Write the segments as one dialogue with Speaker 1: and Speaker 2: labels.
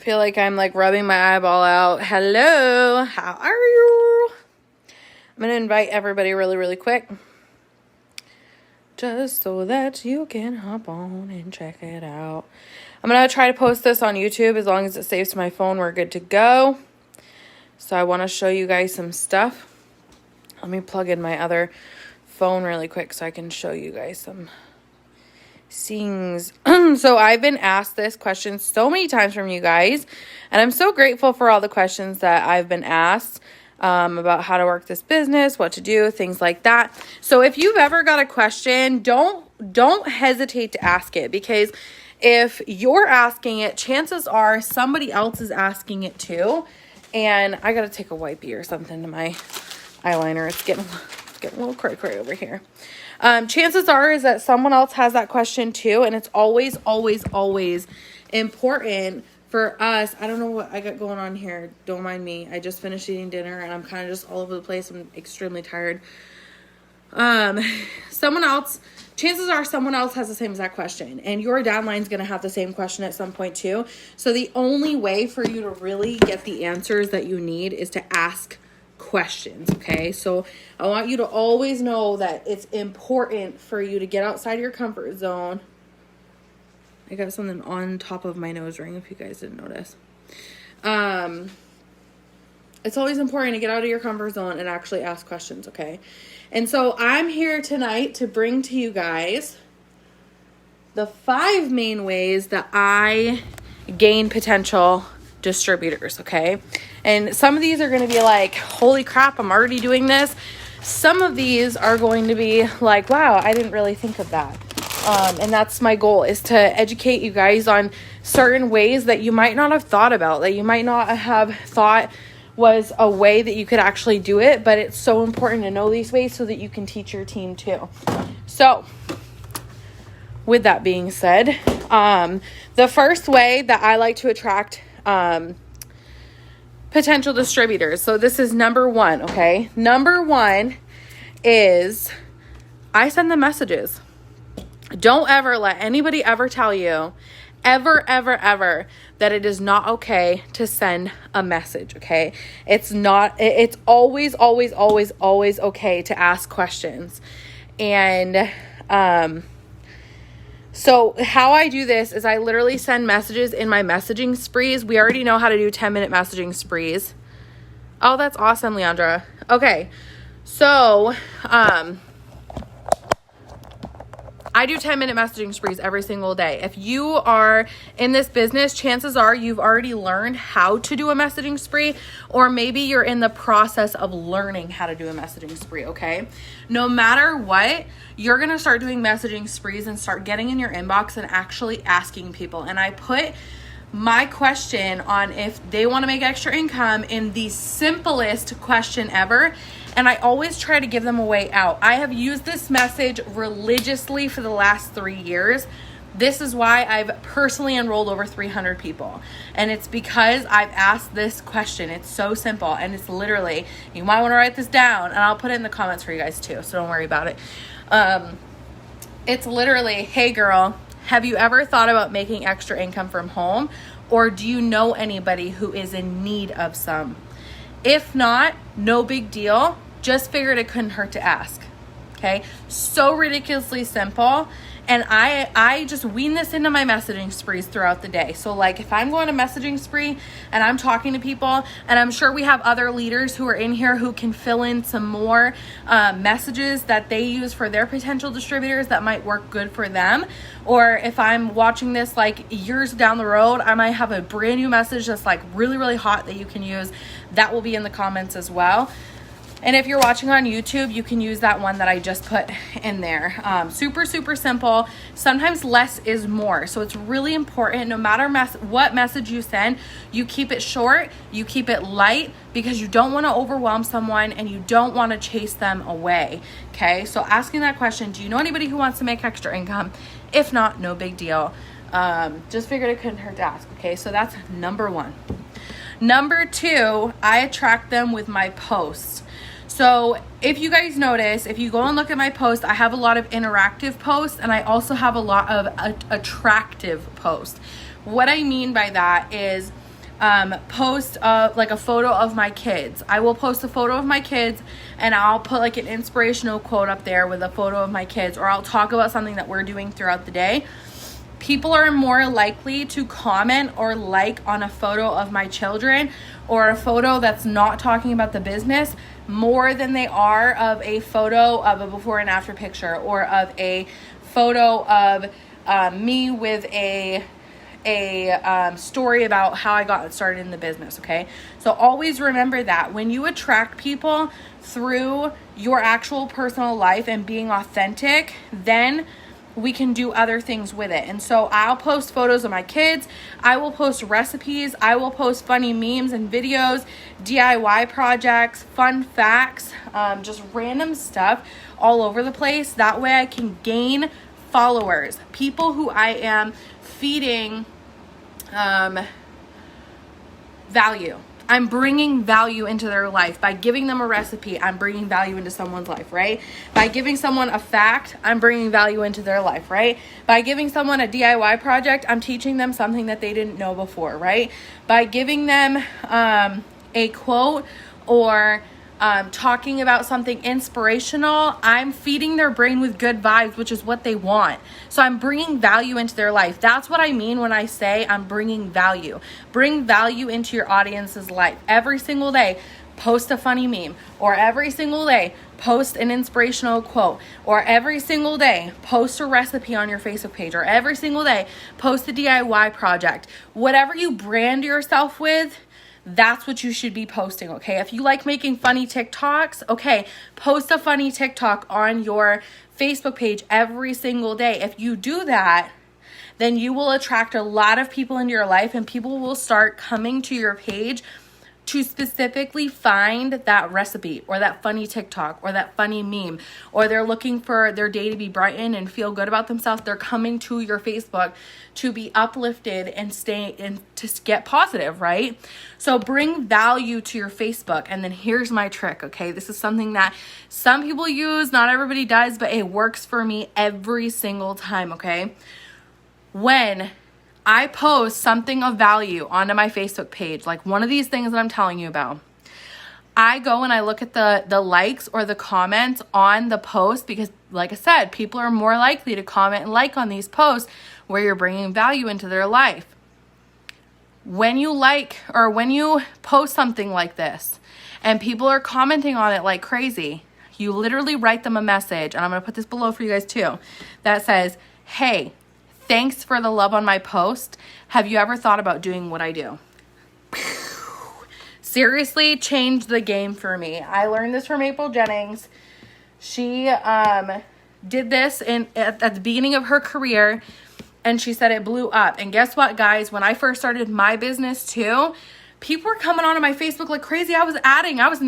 Speaker 1: feel like I'm like rubbing my eyeball out. Hello, how are you? I'm going to invite everybody really, really quick. Just so that you can hop on and check it out. I'm going to try to post this on YouTube. As long as it saves to my phone, we're good to go. So I want to show you guys some stuff. Let me plug in my other phone really quick so I can show you guys some things. So I've been asked this question so many times from you guys, and I'm so grateful for all the questions that I've been asked about how to work this business, what to do, things like that. So if you've ever got a question, don't hesitate to ask it, because if you're asking it, chances are somebody else is asking it too. And I gotta take a wipey or something to my eyeliner. It's getting a little cray over here. Chances are is that someone else has that question too, and it's always, always, always important for us. I don't know what I got going on here. Don't mind me. I just finished eating dinner, and I'm kind of just all over the place. I'm extremely tired. Chances are someone else has the same exact question, and your downline is going to have the same question at some point too. So the only way for you to really get the answers that you need is to ask questions, okay? So I want you to always know that it's important for you to get outside of your comfort zone. I got something on top of my nose ring, if you guys didn't notice. It's always important to get out of your comfort zone and actually ask questions, okay? And so I'm here tonight to bring to you guys the 5 main ways that I gain potential distributors, okay? And some of these are going to be like, holy crap, I'm already doing this. Some of these are going to be like, wow, I didn't really think of that. And that's my goal, is to educate you guys on certain ways that you might not have thought about, that you might not have thought was a way that you could actually do it, but it's so important to know these ways so that you can teach your team too. So with that being said, the first way that I like to attract potential distributors. So this is number 1, okay? Number 1 is I send them messages. Don't ever let anybody ever tell you, ever, that it is not okay to send a message, okay? It's always, always, always, always okay to ask questions. And so how I do this is I literally send messages in my messaging sprees. We already know how to do 10-minute messaging sprees. Oh, that's awesome, Leandra. Okay, so I do 10-minute messaging sprees every single day. If you are in this business, chances are you've already learned how to do a messaging spree, or maybe you're in the process of learning how to do a messaging spree, okay? No matter what, you're going to start doing messaging sprees and start getting in your inbox and actually asking people. And I put my question on if they want to make extra income in the simplest question ever. And I always try to give them a way out. I have used this message religiously for the last 3 years. This is why I've personally enrolled over 300 people. And it's because I've asked this question. It's so simple. And it's literally, you might want to write this down, and I'll put it in the comments for you guys too. So don't worry about it. It's literally, hey girl, have you ever thought about making extra income from home? Or do you know anybody who is in need of some? If not, no big deal. Just figured it couldn't hurt to ask. Okay? So ridiculously simple. And I just wean this into my messaging sprees throughout the day. So like if I'm going to messaging spree and I'm talking to people, and I'm sure we have other leaders who are in here who can fill in some more messages that they use for their potential distributors that might work good for them. Or if I'm watching this like years down the road, I might have a brand new message that's like really, really hot that you can use. That will be in the comments as well. And if you're watching on YouTube, you can use that one that I just put in there. Super, super simple. Sometimes less is more. So it's really important, no matter what message you send, you keep it short, you keep it light, because you don't want to overwhelm someone and you don't want to chase them away. Okay, so asking that question, do you know anybody who wants to make extra income? If not, no big deal. Just figured it couldn't hurt to ask. Okay, so that's number 1. Number 2, I attract them with my posts. So if you guys notice, if you go and look at my posts, I have a lot of interactive posts, and I also have a lot of attractive posts. What I mean by that is post like a photo of my kids. I will post a photo of my kids and I'll put like an inspirational quote up there with a photo of my kids, or I'll talk about something that we're doing throughout the day. People are more likely to comment or like on a photo of my children or a photo that's not talking about the business more than they are of a photo of a before and after picture, or of a photo of me with a story about how I got started in the business. Okay, so always remember that when you attract people through your actual personal life and being authentic, then we can do other things with it. And so I'll post photos of my kids, I will post recipes, I will post funny memes and videos, DIY projects, fun facts, just random stuff all over the place. That way I can gain followers, people who I am feeding value. I'm bringing value into their life. By giving them a recipe, I'm bringing value into someone's life, right? By giving someone a fact, I'm bringing value into their life, right? By giving someone a DIY project, I'm teaching them something that they didn't know before, right? By giving them a quote or talking about something inspirational, I'm feeding their brain with good vibes, which is what they want. So I'm bringing value into their life. That's what I mean when I say I'm bringing value. Bring value into your audience's life. Every single day, post a funny meme, or every single day, post an inspirational quote, or every single day, post a recipe on your Facebook page, or every single day, post a DIY project. Whatever you brand yourself with, that's what you should be posting, okay? If you like making funny TikToks, okay, post a funny TikTok on your Facebook page every single day. If you do that, then you will attract a lot of people into your life, and people will start coming to your page to specifically find that recipe or that funny TikTok or that funny meme, or they're looking for their day to be brightened and feel good about themselves. They're coming to your Facebook to be uplifted and stay and to get positive, right? So bring value to your Facebook. And then here's my trick, okay? This is something that some people use, not everybody does, but it works for me every single time, okay? When I post something of value onto my Facebook page, like one of these things that I'm telling you about, I go and I look at the likes or the comments on the post, because like I said, people are more likely to comment and like on these posts where you're bringing value into their life. When you like, or when you post something like this and people are commenting on it like crazy, you literally write them a message, and I'm going to put this below for you guys too, that says, hey, thanks for the love on my post. Have you ever thought about doing what I do? Seriously, changed the game for me. I learned this from April Jennings. She did this at the beginning of her career, and she said it blew up. And guess what, guys? When I first started my business too, people were coming onto my Facebook like crazy. I was an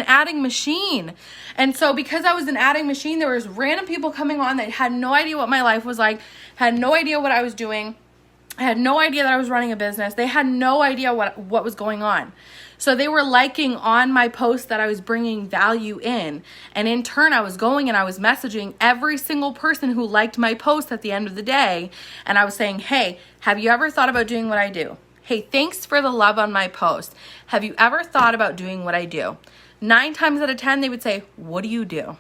Speaker 1: adding machine. And so because I was an adding machine, there was random people coming on that had no idea what my life was like, had no idea what I was doing. I had no idea that I was running a business. They had no idea what was going on. So they were liking on my post that I was bringing value in. And in turn, I was going and I was messaging every single person who liked my post at the end of the day. And I was saying, hey, have you ever thought about doing what I do? Hey, thanks for the love on my post. Have you ever thought about doing what I do? 9 times out of 10, they would say, what do you do?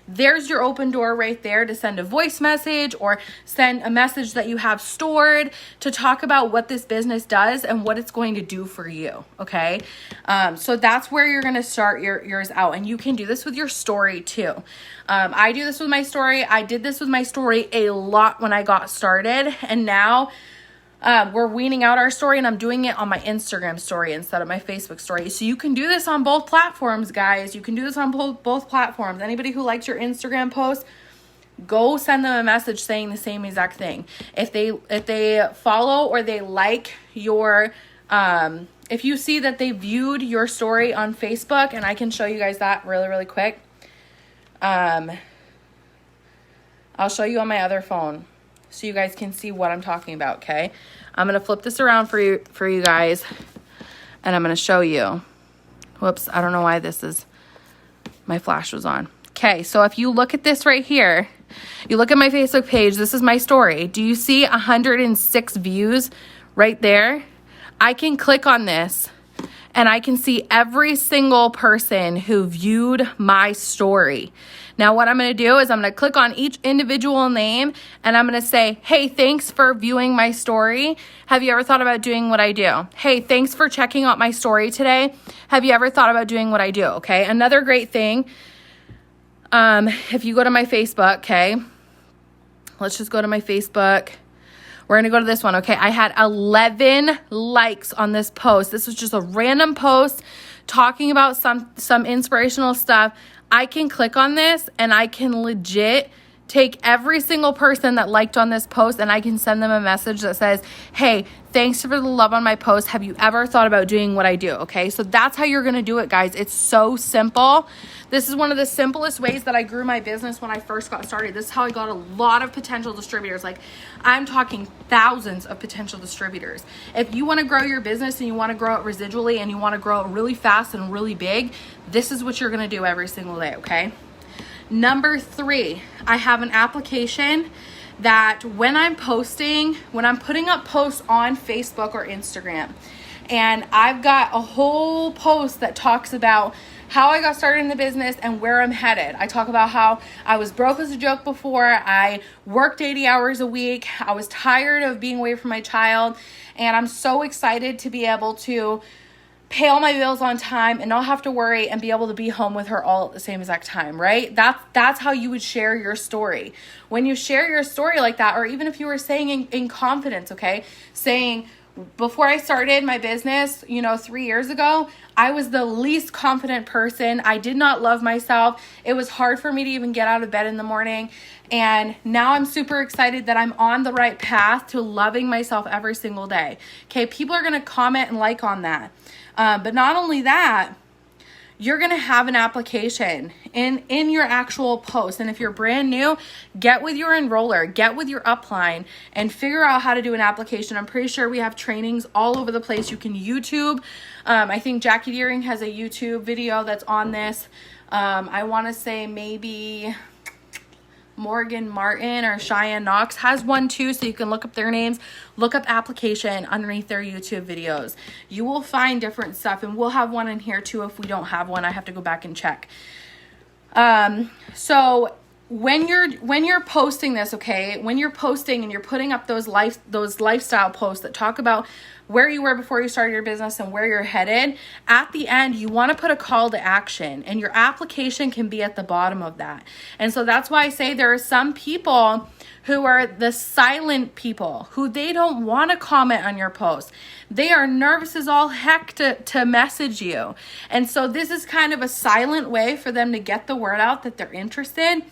Speaker 1: There's your open door right there to send a voice message or send a message that you have stored to talk about what this business does and what it's going to do for you, okay? So that's where you're going to start yours out. And you can do this with your story too. I do this with my story. I did this with my story a lot when I got started. And now we're weaning out our story, and I'm doing it on my Instagram story instead of my Facebook story. So you can do this on both platforms, guys. You can do this on both platforms. Anybody who likes your Instagram post, go send them a message saying the same exact thing. If they follow or they like your, if you see that they viewed your story on Facebook, and I can show you guys that really, really quick. I'll show you on my other phone, so you guys can see what I'm talking about, okay? I'm going to flip this around for you guys, and I'm going to show you. Whoops, I don't know why my flash was on. Okay, so if you look at this right here, you look at my Facebook page, this is my story. Do you see 106 views right there? I can click on this and I can see every single person who viewed my story. Now what I'm going to do is I'm going to click on each individual name and I'm going to say, hey, thanks for viewing my story. Have you ever thought about doing what I do? Hey, thanks for checking out my story today. Have you ever thought about doing what I do? Okay. Another great thing, if you go to my Facebook, okay, let's just go to my Facebook. We're going to go to this one, okay? I had 11 likes on this post. This was just a random post talking about some inspirational stuff. I can click on this and I can legit take every single person that liked on this post and I can send them a message that says, hey, thanks for the love on my post. Have you ever thought about doing what I do? Okay, so that's how you're going to do it, guys. It's so simple. This is one of the simplest ways that I grew my business when I first got started. This is how I got a lot of potential distributors. Like, I'm talking thousands of potential distributors. If you want to grow your business and you want to grow it residually and you want to grow it really fast and really big, this is what you're going to do every single day, okay? Number 3, I have an application that when I'm putting up posts on Facebook or Instagram, and I've got a whole post that talks about how I got started in the business and where I'm headed. I talk about how I was broke as a joke before. I worked 80 hours a week. I was tired of being away from my child, and I'm so excited to be able to pay all my bills on time and not have to worry and be able to be home with her all at the same exact time, right? That's how you would share your story. When you share your story like that, or even if you were saying in confidence, okay, saying, before I started my business, 3 years ago, I was the least confident person. I did not love myself. It was hard for me to even get out of bed in the morning. And now I'm super excited that I'm on the right path to loving myself every single day. Okay, people are going to comment and like on that. But not only that, you're going to have an application in your actual post. And if you're brand new, get with your enroller, get with your upline and figure out how to do an application. I'm pretty sure we have trainings all over the place. You can YouTube. I think Jackie Deering has a YouTube video that's on this. I want to say maybe Morgan Martin or Cheyenne Knox has one too, so you can look up their names, look up application underneath their YouTube videos. You will find different stuff, and we'll have one in here too. If we don't have one, I have to go back and check. So when you're posting this, okay, when you're posting and you're putting up those lifestyle posts that talk about where you were before you started your business and where you're headed, at the end, you want to put a call to action, and your application can be at the bottom of that. And so that's why I say there are some people who are the silent people who they don't want to comment on your post. They are nervous as all heck to message you. And so this is kind of a silent way for them to get the word out that they're interested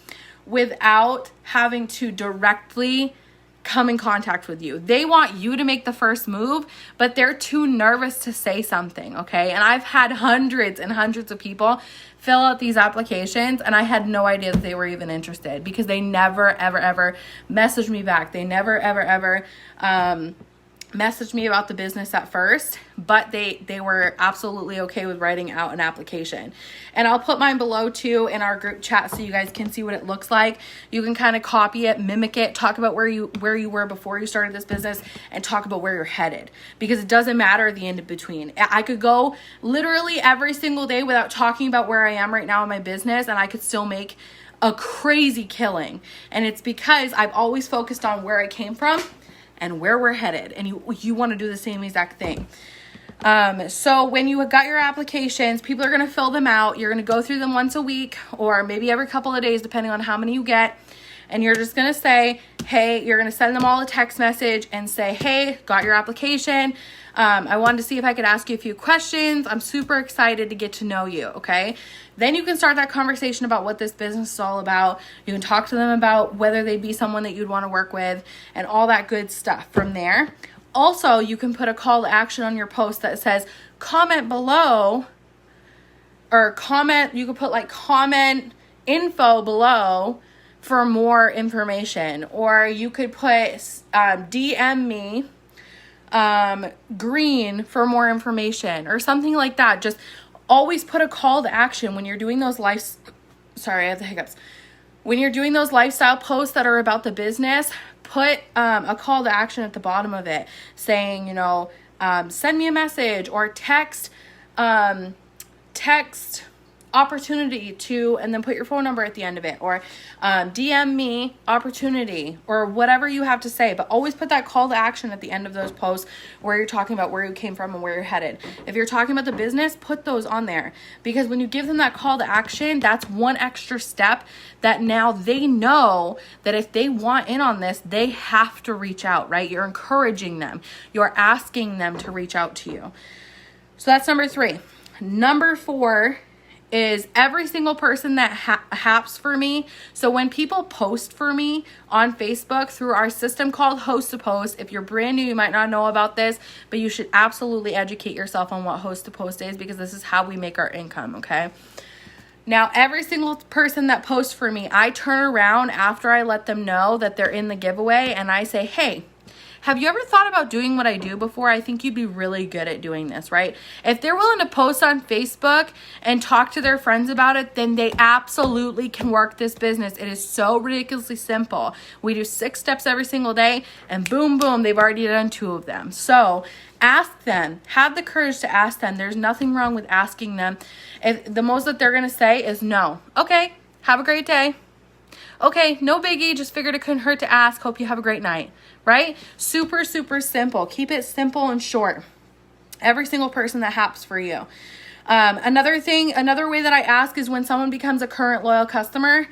Speaker 1: without having to directly come in contact with you. They want you to make the first move, but they're too nervous to say something, okay? And I've had hundreds and hundreds of people fill out these applications, and I had no idea that they were even interested because they never, ever, ever messaged me back. They never, ever, ever messaged me about the business at first, but they were absolutely okay with writing out an application. And I'll put mine below too in our group chat so you guys can see what it looks like. You can kind of copy it, mimic it, talk about where you were before you started this business, and talk about where you're headed, because it doesn't matter the in between. I could go literally every single day without talking about where I am right now in my business, and I could still make a crazy killing. And it's because I've always focused on where I came from and where we're headed, and you want to do the same exact thing. So when you got your applications, people are going to fill them out. You're going to go through them once a week or maybe every couple of days, depending on how many you get. And you're just going to say, hey, you're going to send them all a text message and say, hey, got your application. I wanted to see if I could ask you a few questions. I'm super excited to get to know you, okay? Then you can start that conversation about what this business is all about. You can talk to them about whether they'd be someone that you'd want to work with and all that good stuff from there. Also, you can put a call to action on your post that says, comment below, or comment, you could put like comment info below for more information. Or you could put DM me green for more information or something like that. Just always put a call to action when you're doing those sorry, I have the hiccups. When you're doing those lifestyle posts that are about the business, put a call to action at the bottom of it saying, send me a message or text opportunity to, and then put your phone number at the end of it, or DM me opportunity, or whatever you have to say, but always put that call to action at the end of those posts where you're talking about where you came from and where you're headed. If you're talking about the business, put those on there, because when you give them that call to action, that's one extra step that now they know that if they want in on this, they have to reach out, right? You're encouraging them. You're asking them to reach out to you. So that's number 3. Number 4 is every single person that haps for me. So when people post for me on Facebook through our system called Host to Post, if you're brand new, you might not know about this, but you should absolutely educate yourself on what Host to Post is, because this is how we make our income, okay? Now, every single person that posts for me, I turn around after I let them know that they're in the giveaway and I say, hey, have you ever thought about doing what I do before? I think you'd be really good at doing this, right? If they're willing to post on Facebook and talk to their friends about it, then they absolutely can work this business. It is so ridiculously simple. We do 6 steps every single day, and boom, boom, they've already done 2 of them. So ask them. Have the courage to ask them. There's nothing wrong with asking them. If the most that they're going to say is no. Okay, have a great day. Okay, no biggie, just figured it couldn't hurt to ask. Hope you have a great night, right? Super, super simple. Keep it simple and short. Every single person that haps for you. Another way that I ask is when someone becomes a current loyal customer.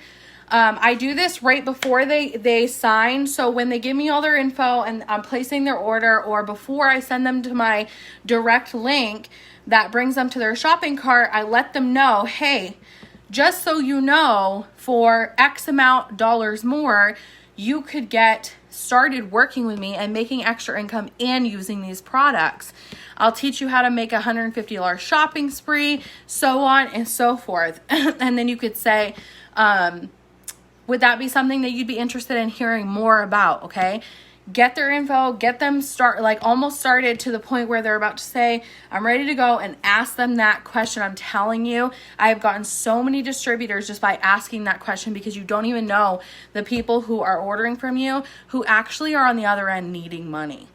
Speaker 1: I do this right before they sign. So when they give me all their info and I'm placing their order, or before I send them to my direct link that brings them to their shopping cart, I let them know, hey, just so you know, for X amount dollars more, you could get started working with me and making extra income and using these products. I'll teach you how to make a $150 shopping spree, so on and so forth. And then you could say, would that be something that you'd be interested in hearing more about? Okay. Get their info, get them almost started to the point where they're about to say, I'm ready to go, and ask them that question. I'm telling you, I have gotten so many distributors just by asking that question, because you don't even know the people who are ordering from you who actually are on the other end needing money.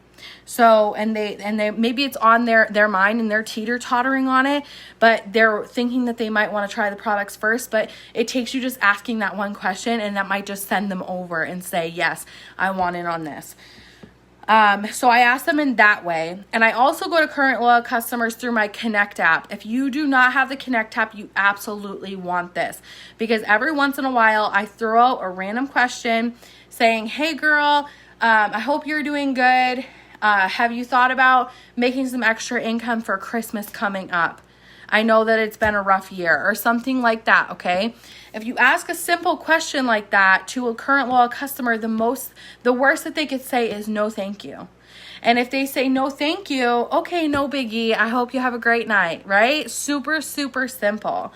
Speaker 1: So, and they maybe it's on their mind and they're teeter-tottering on it, but they're thinking that they might want to try the products first, but it takes you just asking that one question, and that might just send them over and say, yes, I want in on this. So I ask them in that way. And I also go to current loyal customers through my Connect app. If you do not have the Connect app, you absolutely want this, because every once in a while I throw out a random question saying, hey girl, I hope you're doing good. Have you thought about making some extra income for Christmas coming up? I know that it's been a rough year, or something like that, okay? If you ask a simple question like that to a current loyal customer, the worst that they could say is no thank you. And if they say no thank you, okay, no biggie, I hope you have a great night, right? Super, super simple.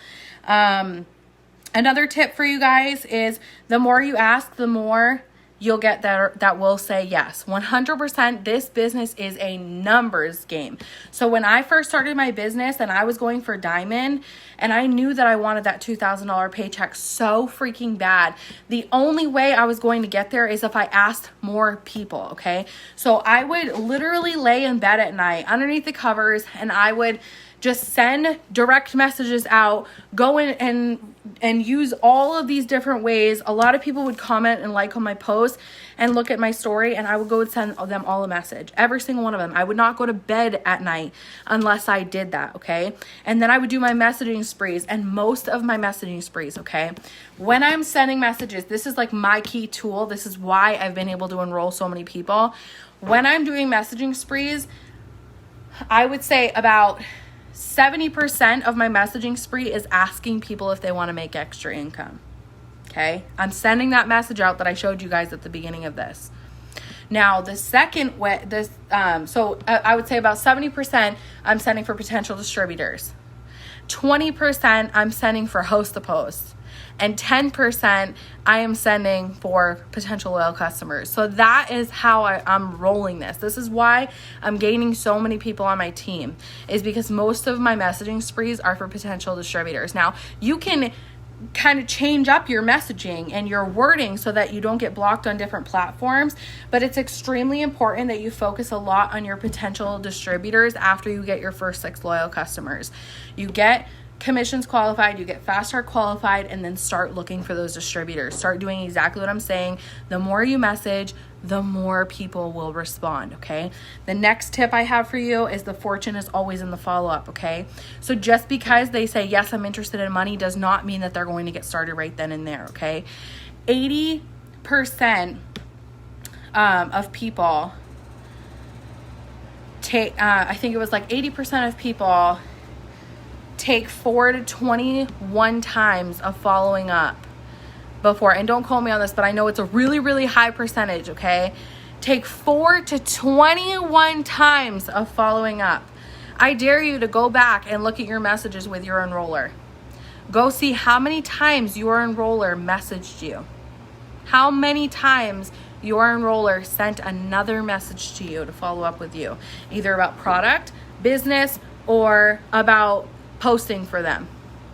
Speaker 1: Another tip for you guys is the more you ask, the more you'll get that will say yes. 100%, this business is a numbers game. So when I first started my business and I was going for diamond, and I knew that I wanted that $2,000 paycheck so freaking bad, the only way I was going to get there is if I asked more people, okay? So I would literally lay in bed at night underneath the covers, and I would just send direct messages out, go in and use all of these different ways. A lot of people would comment and like on my post and look at my story, and I would go and send them all a message, every single one of them. I would not go to bed at night unless I did that, okay? And then I would do my messaging sprees, and most of my messaging sprees, okay? When I'm sending messages, this is like my key tool. This is why I've been able to enroll so many people. When I'm doing messaging sprees, I would say about 70% of my messaging spree is asking people if they want to make extra income. Okay? I'm sending that message out that I showed you guys at the beginning of this. Now, the second way, I would say about 70% I'm sending for potential distributors. 20% I'm sending for host to post. And 10% I am sending for potential loyal customers. So that is how I'm rolling this. This is why I'm gaining so many people on my team, is because most of my messaging sprees are for potential distributors. Now, you can kind of change up your messaging and your wording so that you don't get blocked on different platforms. But it's extremely important that you focus a lot on your potential distributors after you get your first 6 loyal customers. You get commissions qualified, you get fast start qualified, and then start looking for those distributors. Start doing exactly what I'm saying. The more you message, the more people will respond, okay? The next tip I have for you is the fortune is always in the follow-up, okay? So just because they say, yes, I'm interested in money, does not mean that they're going to get started right then and there, okay? 80% of people take, I think it was like 80% of people take 4 to 21 times of following up before, and don't quote me on this, but I know it's a really, really high percentage, okay? Take 4 to 21 times of following up. I dare you to go back and look at your messages with your enroller. Go see how many times your enroller messaged you. How many times your enroller sent another message to you to follow up with you, either about product, business, or about posting for them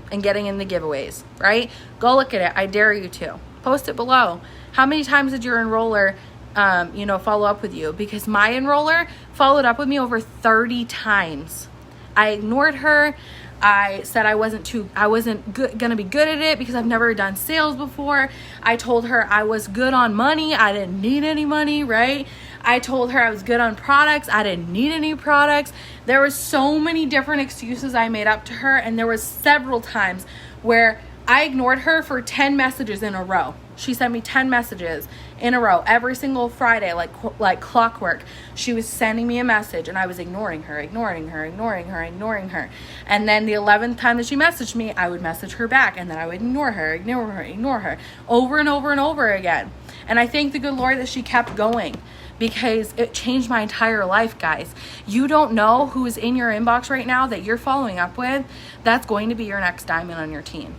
Speaker 1: and getting in the giveaways, right? Go look at it. I dare you to. Post it below. How many times did your enroller, follow up with you? Because my enroller followed up with me over 30 times. I ignored her. I said I wasn't gonna be good at it because I've never done sales before. I told her I was good on money. I didn't need any money, right? I told her I was good on products. I didn't need any products. There was so many different excuses I made up to her, and there was several times where I ignored her for 10 messages in a row. She sent me 10 messages in a row every single Friday, like clockwork. She was sending me a message and I was ignoring her. And then the 11th time that she messaged me, I would message her back, and then I would ignore her over and over and over again. And I thank the good Lord that she kept going, because it changed my entire life, guys. You don't know who is in your inbox right now that you're following up with. That's going to be your next diamond on your team.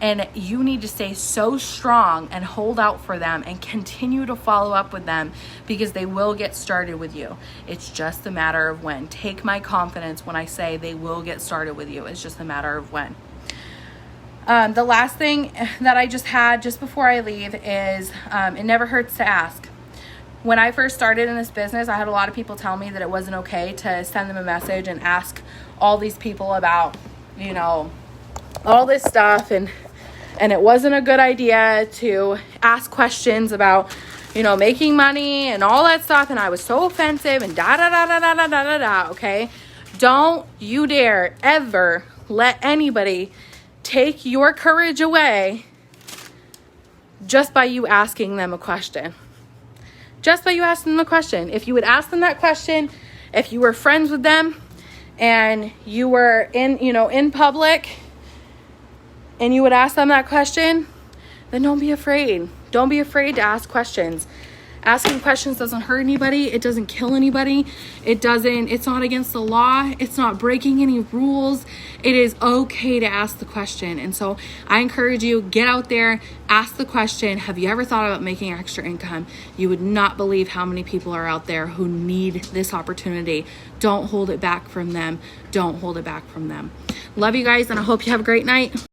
Speaker 1: And you need to stay so strong and hold out for them and continue to follow up with them, because they will get started with you. It's just a matter of when. Take my confidence when I say they will get started with you. It's just a matter of when. The last thing that I just had just before I leave is it never hurts to ask. When I first started in this business, I had a lot of people tell me that it wasn't okay to send them a message and ask all these people about, all this stuff, and it wasn't a good idea to ask questions about, making money and all that stuff, and I was so offensive and okay? Don't you dare ever let anybody take your courage away just by you asking them a question. Just by you asking them a question. If you would ask them that question, if you were friends with them and you were in public and you would ask them that question, then don't be afraid. Don't be afraid to ask questions. Asking questions doesn't hurt anybody. It doesn't kill anybody. It's not against the law. It's not breaking any rules. It is okay to ask the question. And so I encourage you, get out there, ask the question. Have you ever thought about making extra income? You would not believe how many people are out there who need this opportunity. Don't hold it back from them. Don't hold it back from them. Love you guys, and I hope you have a great night.